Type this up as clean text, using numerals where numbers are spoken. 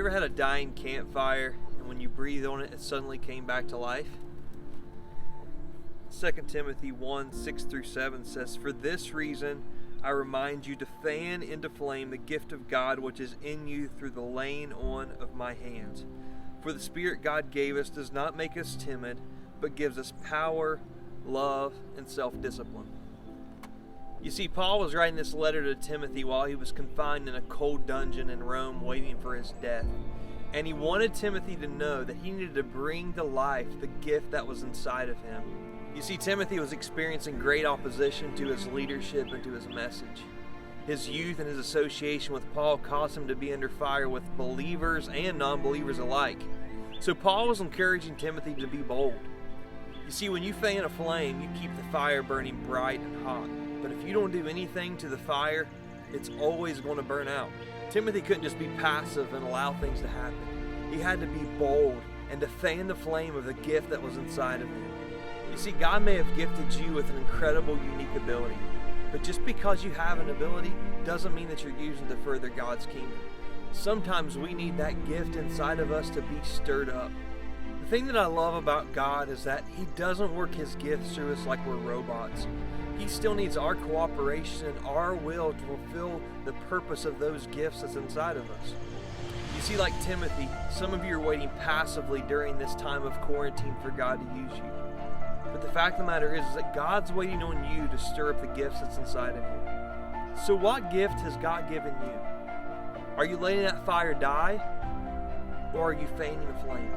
ever had a dying campfire and when you breathe on it, it suddenly came back to life? 2 Timothy 1:6-7 says, "For this reason I remind you to fan into flame the gift of God which is in you through the laying on of my hands. For the Spirit God gave us does not make us timid, but gives us power, love, and self-discipline." You see, Paul was writing this letter to Timothy while he was confined in a cold dungeon in Rome waiting for his death. And he wanted Timothy to know that he needed to bring to life the gift that was inside of him. You see, Timothy was experiencing great opposition to his leadership and to his message. His youth and his association with Paul caused him to be under fire with believers and non-believers alike. So Paul was encouraging Timothy to be bold. You see, when you fan a flame, you keep the fire burning bright and hot. But if you don't do anything to the fire, it's always going to burn out. Timothy couldn't just be passive and allow things to happen. He had to be bold and to fan the flame of the gift that was inside of him. You see, God may have gifted you with an incredible, unique ability. But just because you have an ability doesn't mean that you're using to further God's kingdom. Sometimes we need that gift inside of us to be stirred up. The thing that I love about God is that He doesn't work His gifts through us like we're robots. He still needs our cooperation and our will to fulfill the purpose of those gifts that's inside of us. You see, like Timothy, some of you are waiting passively during this time of quarantine for God to use you. But the fact of the matter is that God's waiting on you to stir up the gifts that's inside of you. So what gift has God given you? Are you letting that fire die? Or are you fanning a flame?